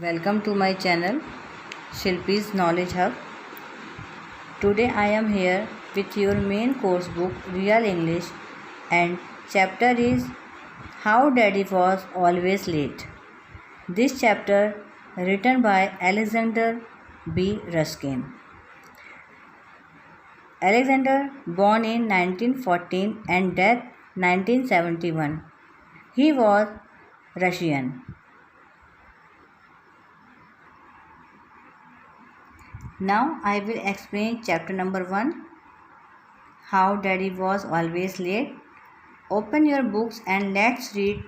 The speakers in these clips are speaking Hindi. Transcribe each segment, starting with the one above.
Welcome to my channel Shilpi's Knowledge Hub. Today I am here with your main course book Real English and chapter is How Daddy Was Always Late. This chapter written by Alexander B. Ruskin. Alexander born in 1914 and death 1971. He was Russian. Now I will explain chapter number 1, How Daddy Was Always Late. Open your books and let's read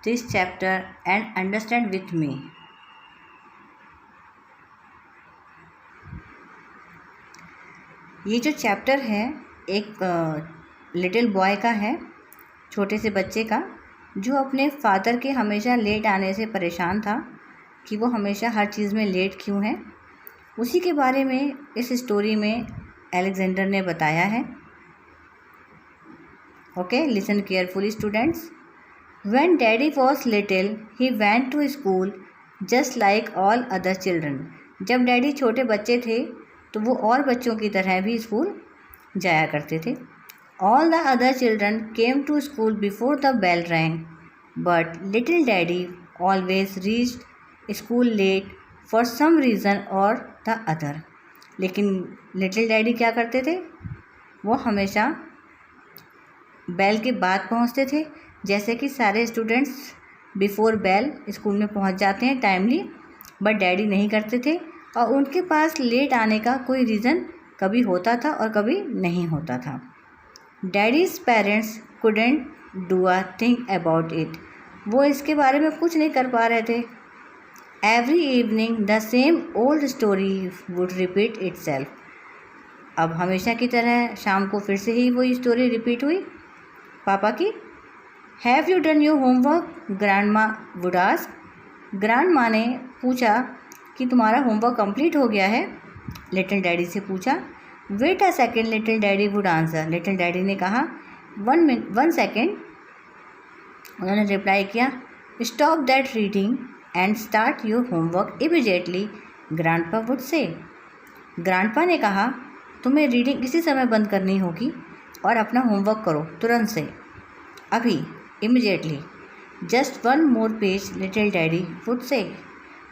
this chapter and understand with me. ये जो चैप्टर है एक लिटिल बॉय का है, छोटे से बच्चे का, जो अपने फादर के हमेशा लेट आने से परेशान था कि वो हमेशा हर चीज़ में लेट क्यों है। उसी के बारे में इस स्टोरी में अलेक्जेंडर ने बताया है। Okay, listen carefully students. When daddy was little he went to school just like all other children. जब डैडी छोटे बच्चे थे तो वो और बच्चों की तरह भी स्कूल जाया करते थे। All the other children came to school before the bell rang but little daddy always reached school late for some reason और द अदर। लेकिन लिटिल डैडी क्या करते थे, वो हमेशा बेल के बाद पहुंचते थे। जैसे कि सारे स्टूडेंट्स बिफोर बेल स्कूल में पहुंच जाते हैं टाइमली, बट डैडी नहीं करते थे और उनके पास लेट आने का कोई रीज़न कभी होता था और कभी नहीं होता था। Daddies parents couldn't do a thing about it. वो इसके बारे में कुछ नहीं कर पा रहे थे। Every evening the same old story would repeat itself. अब हमेशा की तरह शाम को फिर से ही वही स्टोरी रिपीट हुई पापा की। Have you done your homework grand माँ वुड आस्क। ग्रैंड माँ ने पूछा कि तुम्हारा होमवर्क कंप्लीट हो गया है। लिटिल डैडी से पूछा। Wait a second little daddy would answer. Little daddy ने कहा 1 सेकेंड। उन्होंने रिप्लाई किया, stop that reading and start your homework immediately grandpa would say. Grandpa ने कहा, तुम्हें रीडिंग इसी समय बंद करनी होगी और अपना होमवर्क करो तुरंत से, अभी, immediately. Just 1 more page little daddy would से।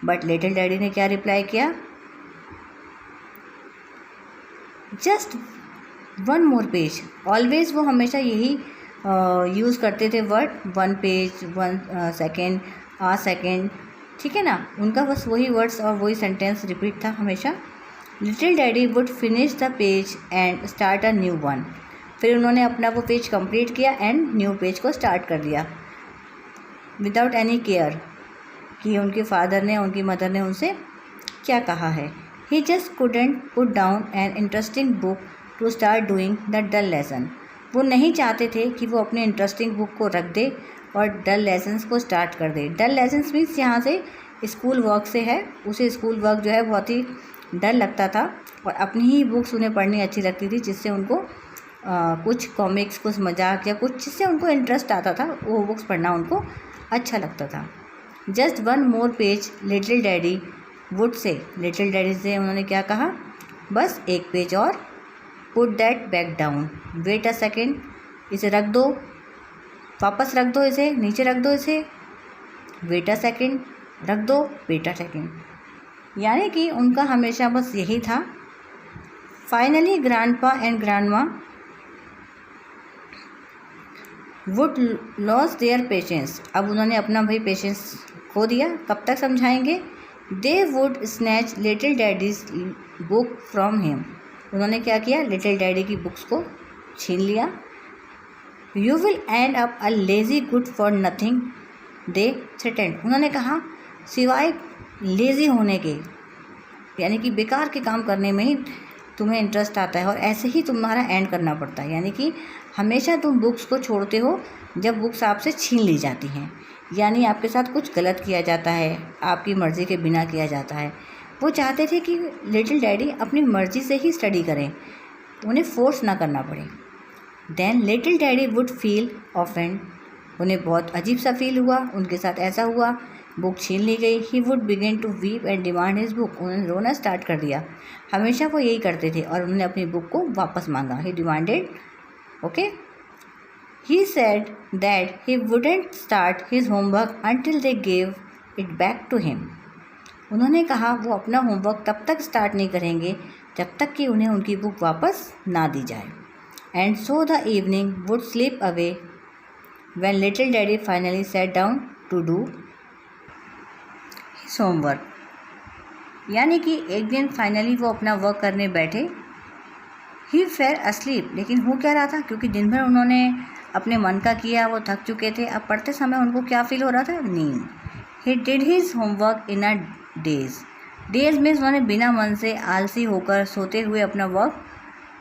बट लिटिल डैडी ने क्या रिप्लाई किया, जस्ट 1 मोर पेज। ऑलवेज वो हमेशा यही यूज़ करते थे वर्ड, 1 पेज, 1 सेकेंड, आ सेकेंड, ठीक है ना। उनका बस वही वर्ड्स और वही सेंटेंस रिपीट था हमेशा। Little daddy would finish the page and start a new one. फिर उन्होंने अपना वो पेज कंप्लीट किया एंड न्यू पेज को स्टार्ट कर दिया विदाउट एनी केयर कि उनके फादर ने, उनकी मदर ने उनसे क्या कहा है। He just couldn't put down an interesting book to start doing the dull lesson. वो नहीं चाहते थे कि वो अपने इंटरेस्टिंग बुक को रख दे और डल लेसन्स को स्टार्ट कर दे। डल लेसन्स मीन्स यहाँ से स्कूल वर्क से है। उसे स्कूल वर्क जो है बहुत ही डर लगता था और अपनी ही बुक्स उन्हें पढ़नी अच्छी लगती थी, जिससे उनको कुछ कॉमिक्स, कुछ मजाक या कुछ जिससे उनको इंटरेस्ट आता था, वो बुक्स पढ़ना उनको अच्छा लगता था। Just 1 more page little daddy would say. Little daddy से उन्होंने क्या कहा, बस एक पेज और। Put that back down. Wait a second. इसे रख दो, वापस रख दो, इसे नीचे रख दो, इसे। वेट अ सेकेंड, रख दो, वेट अ सेकेंड। यानी कि उनका हमेशा बस यही था। Finally grandpa and grandma would lose their patience. अब उन्होंने अपना भाई पेशेंस खो दिया। कब तक समझाएंगे। They would snatch little daddies book from him. उन्होंने क्या किया, लिटिल डैडी की बुक्स को छीन लिया। You will and up a lazy good for nothing they threatened. उन्होंने कहा, सिवाय लेज़ी होने के, यानी कि बेकार के काम करने में ही तुम्हें इंटरेस्ट आता है और ऐसे ही तुम्हारा एंड करना पड़ता है। यानी कि हमेशा तुम बुक्स को छोड़ते हो जब बुक्स आपसे छीन ली जाती हैं, यानी आपके साथ कुछ गलत किया जाता है, आपकी मर्ज़ी के बिना किया जाता है। वो चाहते थे कि लिटिल डैडी अपनी मर्ज़ी से ही स्टडी करें, उन्हें फोर्स ना करना पड़े। Then little daddy would feel offend. उन्हें बहुत अजीब सा फील हुआ, उनके साथ ऐसा हुआ बुक छीन ली गई। He would begin to weep and demand his book, उन्होंने रोना स्टार्ट कर दिया। हमेशा वो यही करते थे और उन्होंने अपनी बुक को वापस मांगा। He demanded, okay. He said that he wouldn't start his homework until they gave it back to him, उन्होंने कहा वो अपना होमवर्क तब तक स्टार्ट नहीं करेंगे जब तक कि उन्हें उनकी बुक वापस ना दी जाए। And so the evening would slip away when little daddy finally sat down to do his homework, यानी कि एक दिन फाइनली वो अपना वर्क करने बैठे। ही फेयर अस्लीप, लेकिन हो क्या रहा था, क्योंकि दिन भर उन्होंने अपने मन का किया, वो थक चुके थे। अब पढ़ते समय उनको क्या फील हो रहा था, नींद। He did his homework in a days में उन्होंने बिना मन से आलसी होकर सोते हुए अपना वर्क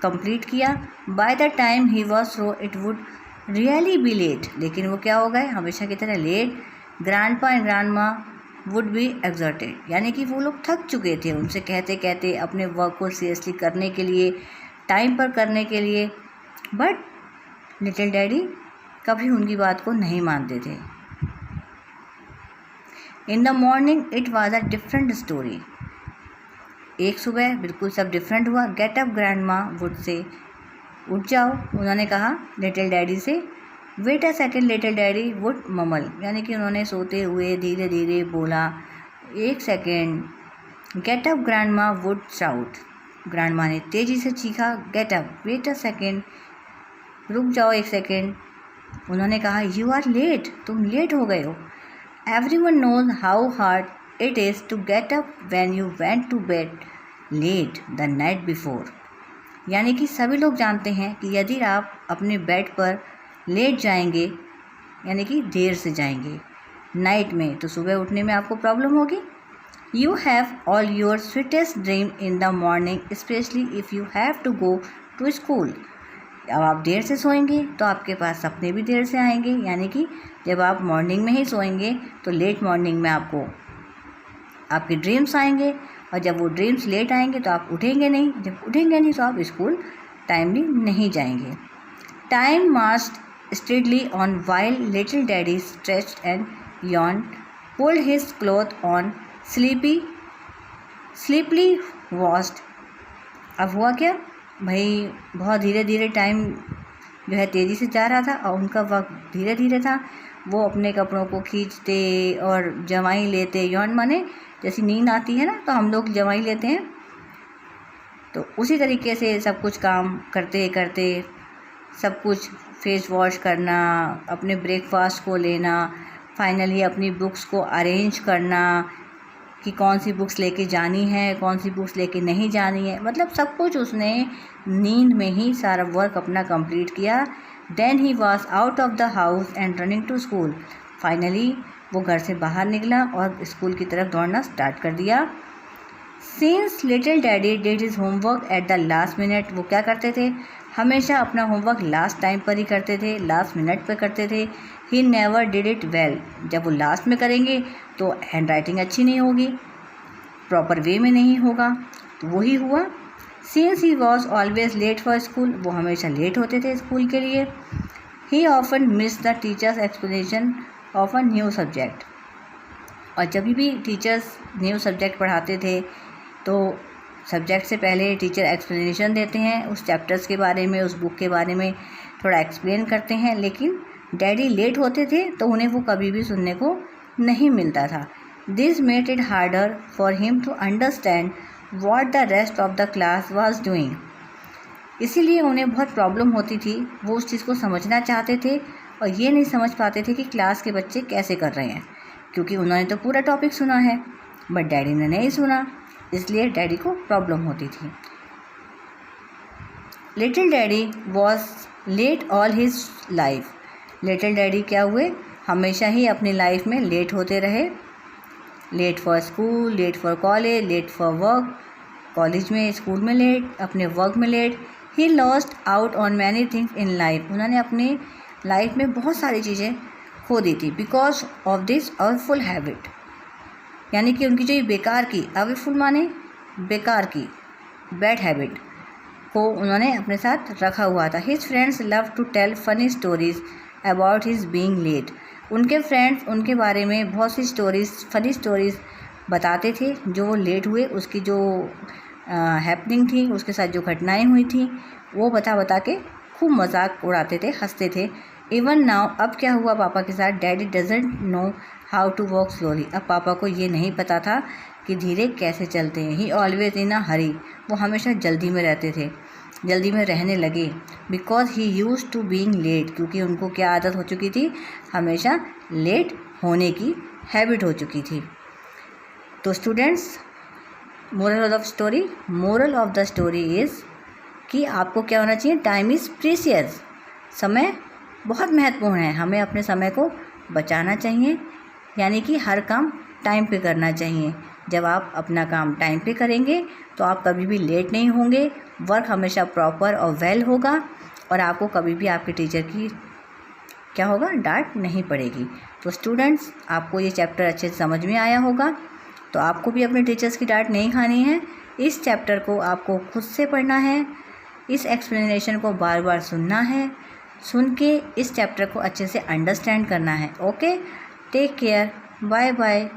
कंप्लीट किया। By the time he was through it would really be late, लेकिन वो क्या हो गए, हमेशा की तरह late. Grandpa and grandma would be exhorted, यानी कि वो लोग थक चुके थे उनसे कहते कहते अपने वर्क को सीरियसली करने के लिए, टाइम पर करने के लिए। बट लिटिल डैडी कभी उनकी बात को नहीं मानते थे। इन the morning it was a different story, एक सुबह बिल्कुल सब डिफरेंट हुआ। Gate up grandma would say, उठ जाओ, उन्होंने कहा लिटिल डैडी से। Wait a second little daddy would mumble, यानी कि उन्होंने सोते हुए धीरे धीरे बोला, एक second. Get up grandma would shout, grandma ने तेज़ी से चीखा, get up. Wait a second, रुक जाओ एक सेकेंड, उन्होंने कहा, यू आर लेट, तुम लेट हो गए हो। Everyone knows how hard it is to get up when you went to bed late the night before, यानी कि सभी लोग जानते हैं कि यदि आप अपने बेड पर लेट जाएंगे, यानी कि देर से जाएंगे नाइट में, तो सुबह उठने में आपको प्रॉब्लम होगी। You have all your sweetest dream in the morning specially if you have to go to school, अब आप देर से सोएंगे तो आपके पास सपने भी देर से आएंगे, यानी कि जब आप मॉर्निंग में ही सोएंगे तो लेट मॉर्निंग में आपको आपके ड्रीम्स आएंगे, और जब वो ड्रीम्स लेट आएंगे तो आप उठेंगे नहीं, जब उठेंगे नहीं तो आप स्कूल टाइमली नहीं जाएंगे। Time marched steadily on while little daddy stretched and yawned, pulled his cloth on, sleepily washed। अब हुआ क्या भाई, बहुत धीरे धीरे टाइम जो है तेज़ी से जा रहा था और उनका वक्त धीरे धीरे था। वो अपने कपड़ों को खींचते और जमाई लेते, यौन माने जैसी नींद आती है ना तो हम लोग जमाई लेते हैं, तो उसी तरीके से सब कुछ काम करते करते सब कुछ, फेस वॉश करना, अपने ब्रेकफास्ट को लेना, फाइनली अपनी बुक्स को अरेंज करना कि कौन सी बुक्स लेके जानी है, कौन सी बुक्स लेके नहीं जानी है, मतलब सब कुछ उसने नींद में ही सारा वर्क अपना कंप्लीट किया। Then he was out of the house and running to school, finally वो घर से बाहर निकला और स्कूल की तरफ दौड़ना स्टार्ट कर दिया। Since little daddy did his homework at the last minute, वो क्या करते थे, हमेशा अपना होमवर्क लास्ट टाइम पर ही करते थे, लास्ट मिनट पर करते थे। He never did it well, जब वो लास्ट में करेंगे तो हैंड राइटिंग अच्छी नहीं होगी, प्रॉपर वे में नहीं होगा, तो वही हुआ। Since he was always late for school, वो हमेशा लेट होते थे स्कूल के लिए। He often miss the teacher's explanation of a new subject, और जब भी टीचर्स न्यू सब्जेक्ट पढ़ाते थे तो सब्जेक्ट से पहले टीचर एक्सप्लेनेशन देते हैं उस चैप्टर्स के बारे में, उस बुक के बारे में थोड़ा एक्सप्लेन करते हैं, लेकिन डैडी लेट होते थे तो उन्हें वो कभी भी सुनने को नहीं मिलता था। This made it harder for him to understand what the rest of the class was doing, इसीलिए उन्हें बहुत प्रॉब्लम होती थी। वो उस चीज़ को समझना चाहते थे और ये नहीं समझ पाते थे कि क्लास के बच्चे कैसे कर रहे हैं, क्योंकि उन्होंने तो पूरा टॉपिक सुना है बट डैडी ने नहीं सुना, इसलिए डैडी को प्रॉब्लम होती थी। Little daddy was let all his life, little daddy क्या हुए, हमेशा ही अपनी लाइफ में लेट होते रहे। Late for school, late for college, late for work, college में स्कूल में लेट, अपने वर्क में late. He lost out on many things in life, उन्होंने अपनी लाइफ में बहुत सारी चीज़ें खो दी थी बिकॉज ऑफ दिस अवेफुल हैबिट, यानी कि उनकी जो ये बेकार की, अवेफुल माने बेकार की, बैड हैबिट को उन्होंने अपने साथ रखा हुआ था। His friends love to tell funny stories about his being late, उनके फ्रेंड्स उनके बारे में बहुत सी स्टोरीज़, फ़नी स्टोरीज़ बताते थे, जो वो लेट हुए उसकी जो हैपनिंग थी, उसके साथ जो घटनाएं हुई थी, वो बता बता के खूब मजाक उड़ाते थे, हंसते थे। इवन नाउ, अब क्या हुआ पापा के साथ, daddy doesn't know how to walk slowly. अब पापा को ये नहीं पता था कि धीरे कैसे चलते हैं। ही ऑलवेज इन अ हरी, वो हमेशा जल्दी में रहते थे, जल्दी में रहने लगे। Because he use to being late, क्योंकि उनको क्या आदत हो चुकी थी, हमेशा लेट होने की हैबिट हो चुकी थी। तो students, moral of the story is कि आपको क्या होना चाहिए, टाइम इज़ प्रीशियस, समय बहुत महत्वपूर्ण है, हमें अपने समय को बचाना चाहिए, यानी कि हर काम टाइम पे करना चाहिए। जब आप अपना काम टाइम पे करेंगे तो आप कभी भी लेट नहीं होंगे, वर्क हमेशा प्रॉपर और वेल होगा, और आपको कभी भी आपके टीचर की क्या होगा, डांट नहीं पड़ेगी। तो स्टूडेंट्स, आपको ये चैप्टर अच्छे से समझ में आया होगा, तो आपको भी अपने टीचर्स की डांट नहीं खानी है। इस चैप्टर को आपको खुद से पढ़ना है, इस एक्सप्लेनेशन को बार बार सुनना है, सुन के इस चैप्टर को अच्छे से अंडरस्टैंड करना है। Okay, take care, bye bye.